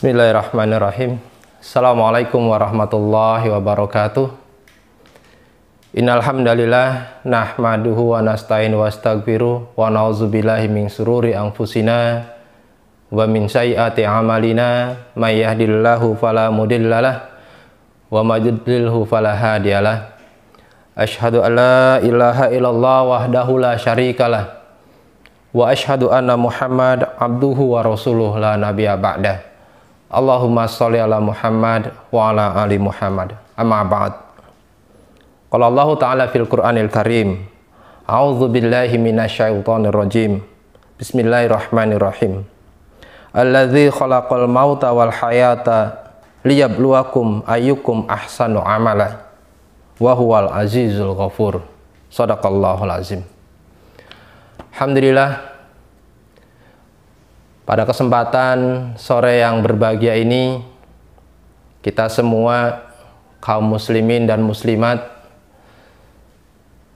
Bismillahirrahmanirrahim. Assalamualaikum warahmatullahi wabarakatuh. Innal hamdalillah nahmaduhu wa nasta'inu wa nastaghfiruh wa na'udzubillahi min syururi anfusina wa min sayyiati a'malina may yahdihillahu fala mudhillalah wa may yudlilhu fala hadiyalah. Asyhadu an la ilaha illallah wahdahu la syarikalah wa asyhadu anna Muhammad abduhu wa rasuluh la nabiyya ba'dah. Allahumma sholli ala Muhammad wa ala ali Muhammad. Amma ba'd. Qala Allah Ta'ala fil Qur'anil Karim. A'udzu billahi minasyaitonir rajim. Bismillahirrahmanirrahim. Alladzi khalaqal mauta wal hayata liyabluwakum ayyukum ahsanu amala wa huwal azizul ghafur. Shadaqallahul azim. Alhamdulillah, pada kesempatan sore yang berbahagia ini, kita semua kaum muslimin dan muslimat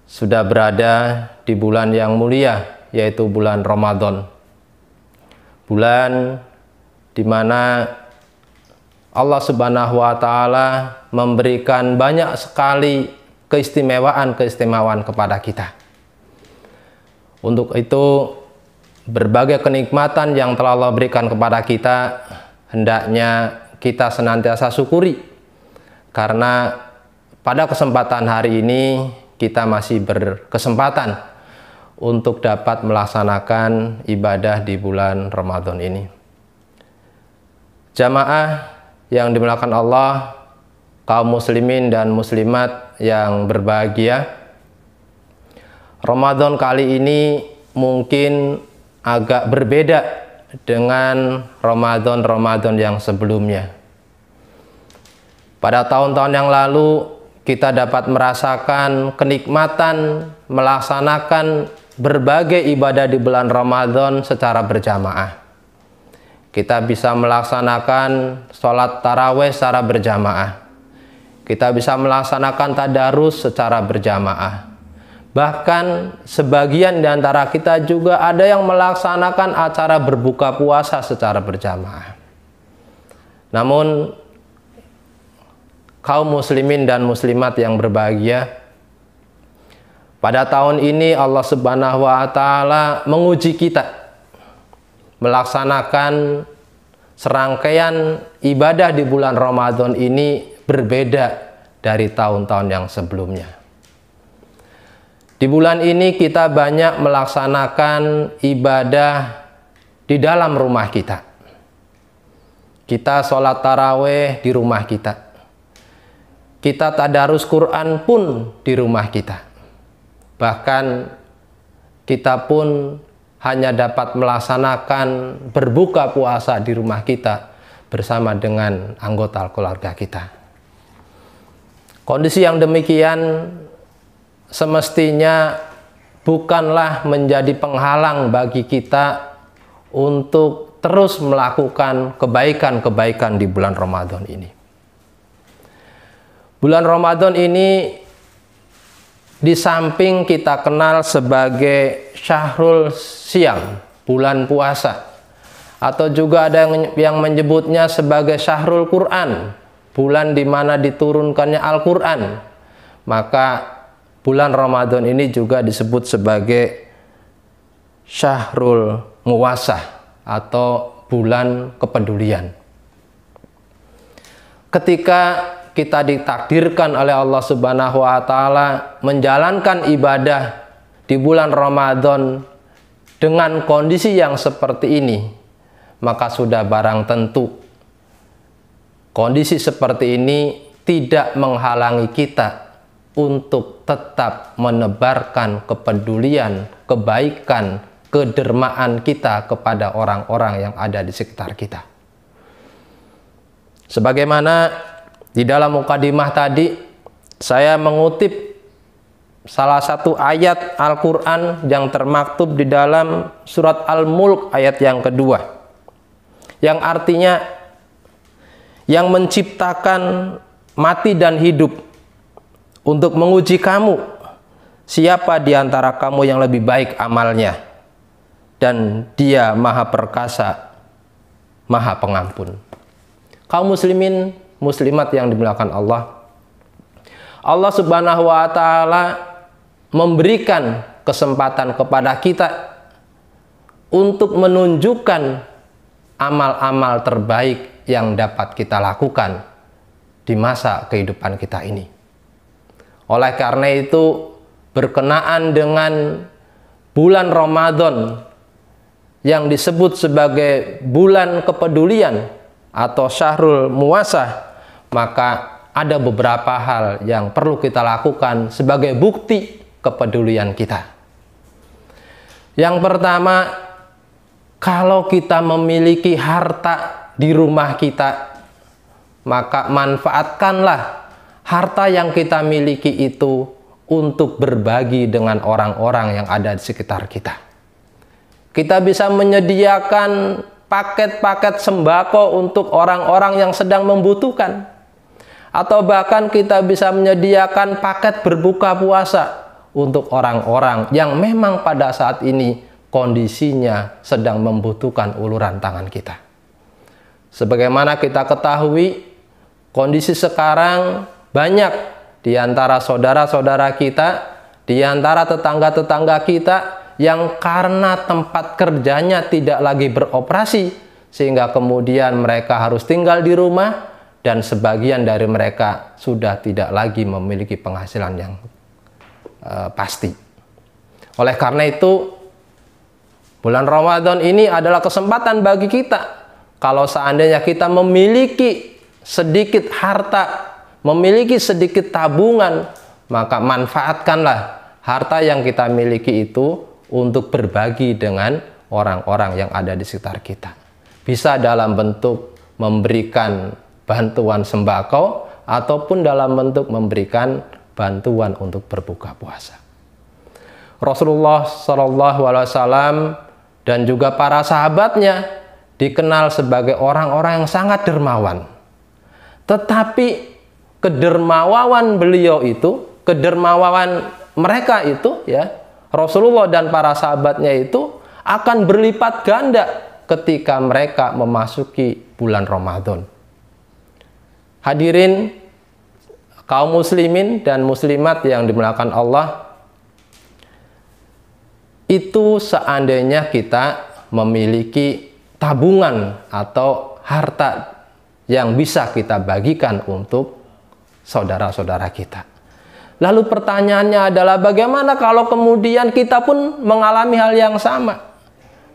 sudah berada di bulan yang mulia, yaitu bulan Ramadan. Bulan di mana Allah Subhanahu wa Ta'ala memberikan banyak sekali keistimewaan kepada kita. Untuk itu, berbagai kenikmatan yang telah Allah berikan kepada kita hendaknya kita senantiasa syukuri, karena pada kesempatan hari ini kita masih berkesempatan untuk dapat melaksanakan ibadah di bulan Ramadan ini. Jamaah yang dimuliakan Allah, kaum muslimin dan muslimat yang berbahagia, Ramadan kali ini mungkin agak berbeda dengan Ramadan yang sebelumnya. Pada tahun-tahun yang lalu kita dapat merasakan kenikmatan melaksanakan berbagai ibadah di bulan Ramadan secara berjamaah. Kita bisa melaksanakan sholat tarawih secara berjamaah. Kita bisa melaksanakan tadarus secara berjamaah. Bahkan sebagian di antara kita juga ada yang melaksanakan acara berbuka puasa secara berjamaah. Namun kaum muslimin dan muslimat yang berbahagia, pada tahun ini Allah Subhanahu wa Ta'ala menguji kita melaksanakan serangkaian ibadah di bulan Ramadan ini berbeda dari tahun-tahun yang sebelumnya. Di bulan ini kita banyak melaksanakan ibadah di dalam rumah kita. Kita sholat tarawih di rumah kita. Kita tadarus Quran pun di rumah kita. Bahkan kita pun hanya dapat melaksanakan berbuka puasa di rumah kita bersama dengan anggota keluarga kita. Kondisi yang demikian semestinya bukanlah menjadi penghalang bagi kita untuk terus melakukan kebaikan-kebaikan di bulan Ramadan ini. Bulan Ramadan ini di samping kita kenal sebagai Syahrul Siyam, bulan puasa, atau juga ada yang menyebutnya sebagai Syahrul Quran, bulan di mana diturunkannya Al-Quran. Maka bulan Ramadan ini juga disebut sebagai Syahrul Muwasah atau bulan kepedulian. Ketika kita ditakdirkan oleh Allah Subhanahu wa Ta'ala menjalankan ibadah di bulan Ramadan dengan kondisi yang seperti ini, maka sudah barang tentu kondisi seperti ini tidak menghalangi kita untuk tetap menebarkan kepedulian, kebaikan, kedermaan kita kepada orang-orang yang ada di sekitar kita. Sebagaimana di dalam mukadimah tadi, saya mengutip salah satu ayat Al-Quran yang termaktub di dalam surat Al-Mulk ayat yang kedua, yang artinya yang menciptakan mati dan hidup untuk menguji kamu, siapa di antara kamu yang lebih baik amalnya, dan Dia Maha Perkasa, Maha Pengampun. Kaum muslimin, muslimat yang dimuliakan Allah, Allah Subhanahu wa Ta'ala memberikan kesempatan kepada kita untuk menunjukkan amal-amal terbaik yang dapat kita lakukan di masa kehidupan kita ini. Oleh karena itu, berkenaan dengan bulan Ramadan yang disebut sebagai bulan kepedulian atau Syahrul Muwasah, maka ada beberapa hal yang perlu kita lakukan sebagai bukti kepedulian kita. Yang pertama, kalau kita memiliki harta di rumah kita, maka manfaatkanlah harta yang kita miliki itu untuk berbagi dengan orang-orang yang ada di sekitar kita. Kita bisa menyediakan paket-paket sembako untuk orang-orang yang sedang membutuhkan. Atau bahkan kita bisa menyediakan paket berbuka puasa untuk orang-orang yang memang pada saat ini kondisinya sedang membutuhkan uluran tangan kita. Sebagaimana kita ketahui, kondisi sekarang banyak di antara saudara-saudara kita, di antara tetangga-tetangga kita yang karena tempat kerjanya tidak lagi beroperasi, sehingga kemudian mereka harus tinggal di rumah, dan sebagian dari mereka sudah tidak lagi memiliki penghasilan yang pasti. Oleh karena itu, bulan Ramadan ini adalah kesempatan bagi kita. Kalau seandainya kita memiliki sedikit harta, memiliki sedikit tabungan, maka manfaatkanlah harta yang kita miliki itu untuk berbagi dengan orang-orang yang ada di sekitar kita. Bisa dalam bentuk memberikan bantuan sembako ataupun dalam bentuk memberikan bantuan untuk berbuka puasa. Rasulullah SAW dan juga para sahabatnya dikenal sebagai orang-orang yang sangat dermawan. Tetapi kedermawanan beliau itu, kedermawanan mereka itu, ya, Rasulullah dan para sahabatnya itu akan berlipat ganda ketika mereka memasuki bulan Ramadan. Hadirin kaum muslimin dan muslimat yang dimuliakan Allah, itu seandainya kita memiliki tabungan atau harta yang bisa kita bagikan untuk saudara-saudara kita. Lalu pertanyaannya adalah bagaimana kalau kemudian kita pun mengalami hal yang sama,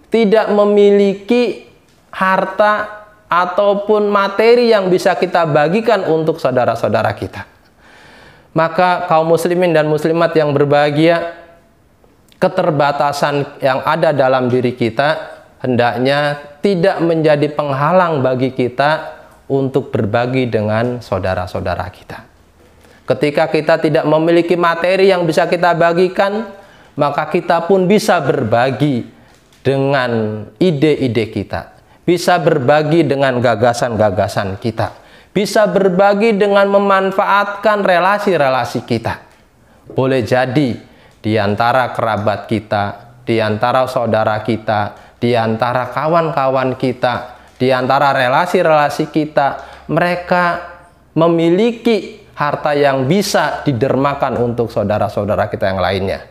tidak memiliki harta ataupun materi yang bisa kita bagikan untuk saudara-saudara kita. Maka kaum muslimin dan muslimat yang berbahagia, keterbatasan yang ada dalam diri kita hendaknya tidak menjadi penghalang bagi kita untuk berbagi dengan saudara-saudara kita. Ketika kita tidak memiliki materi yang bisa kita bagikan, maka kita pun bisa berbagi dengan ide-ide kita, bisa berbagi dengan gagasan-gagasan kita, bisa berbagi dengan memanfaatkan relasi-relasi kita. Boleh jadi di antara kerabat kita, di antara saudara kita, di antara kawan-kawan kita, di antara relasi-relasi kita, mereka memiliki harta yang bisa didermakan untuk saudara-saudara kita yang lainnya.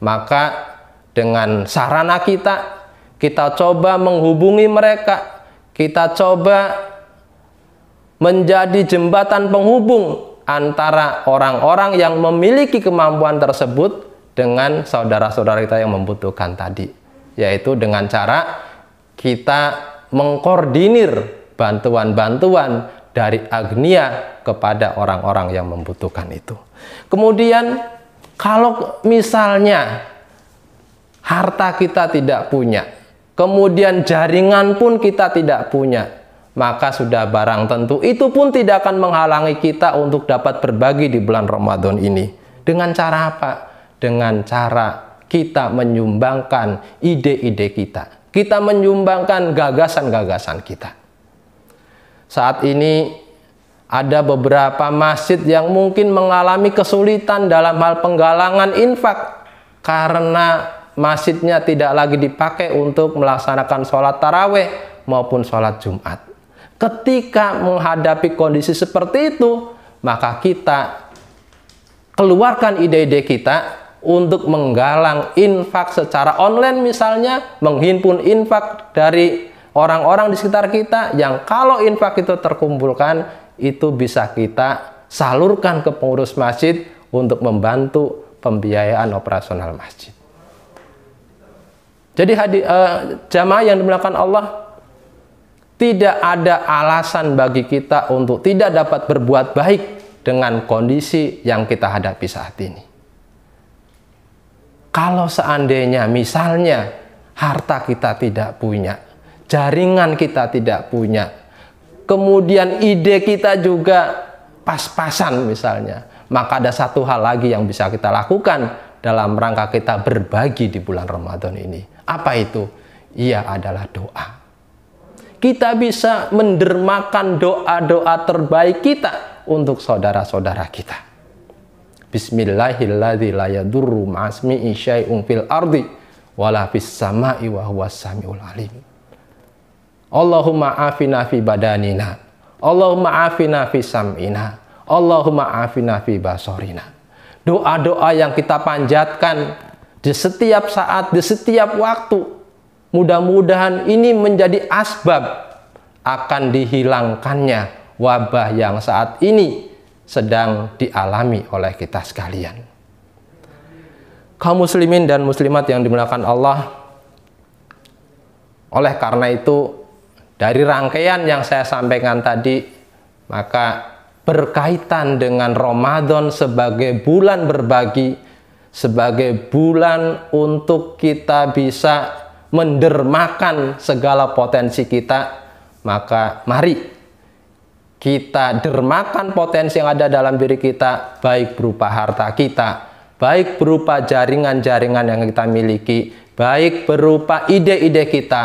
Maka dengan sarana kita coba menghubungi mereka, kita coba menjadi jembatan penghubung antara orang-orang yang memiliki kemampuan tersebut dengan saudara-saudara kita yang membutuhkan tadi, yaitu dengan cara kita mengkoordinir bantuan-bantuan dari agnia kepada orang-orang yang membutuhkan itu. Kemudian kalau misalnya harta kita tidak punya, kemudian jaringan pun kita tidak punya, maka sudah barang tentu itu pun tidak akan menghalangi kita untuk dapat berbagi di bulan Ramadan ini. Dengan cara apa? Dengan cara kita menyumbangkan ide-ide kita menyumbangkan gagasan-gagasan kita. Saat ini ada beberapa masjid yang mungkin mengalami kesulitan dalam hal penggalangan infak karena masjidnya tidak lagi dipakai untuk melaksanakan sholat taraweh maupun sholat Jumat. Ketika menghadapi kondisi seperti itu, maka kita keluarkan ide-ide kita untuk menggalang infak secara online misalnya, menghimpun infak dari orang-orang di sekitar kita yang kalau infak itu terkumpulkan, itu bisa kita salurkan ke pengurus masjid untuk membantu pembiayaan operasional masjid. Jadi jamaah yang dimuliakan Allah, tidak ada alasan bagi kita untuk tidak dapat berbuat baik dengan kondisi yang kita hadapi saat ini. Kalau seandainya misalnya harta kita tidak punya, jaringan kita tidak punya, kemudian ide kita juga pas-pasan misalnya, maka ada satu hal lagi yang bisa kita lakukan dalam rangka kita berbagi di bulan Ramadan ini. Apa itu? Ia adalah doa. Kita bisa mendermakan doa-doa terbaik kita untuk saudara-saudara kita. Bismillahirrahmanirrahim. La yadurru ma'asmi'i syai'un fil ardi wala fis sama'i wa huwas samiul alim. Allahumma afina fi badanina, Allahumma afina fi sam'ina, Allahumma afina fi basorina. Doa-doa yang kita panjatkan di setiap saat, di setiap waktu, mudah-mudahan ini menjadi asbab akan dihilangkannya wabah yang saat ini sedang dialami oleh kita sekalian. Kaum muslimin dan muslimat yang dimuliakan Allah, oleh karena itu, dari rangkaian yang saya sampaikan tadi, maka berkaitan dengan Ramadan sebagai bulan berbagi, sebagai bulan untuk kita bisa mendermakan segala potensi kita, maka mari kita dermakan potensi yang ada dalam diri kita, baik berupa harta kita, baik berupa jaringan-jaringan yang kita miliki, baik berupa ide-ide kita,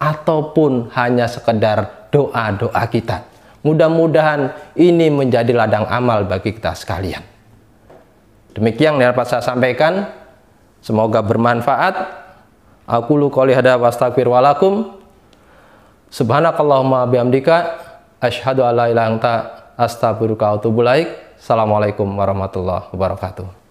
ataupun hanya sekedar doa-doa kita. Mudah-mudahan ini menjadi ladang amal bagi kita sekalian. Demikian yang dapat saya sampaikan, semoga bermanfaat. Aku lu qouli hadza wa astaghfiru walakum. Subhanakallahumma bihamdika asyhadu alla ilaha illa anta astaghfiruka wa atubu ilaik. Assalamualaikum warahmatullahi wabarakatuh.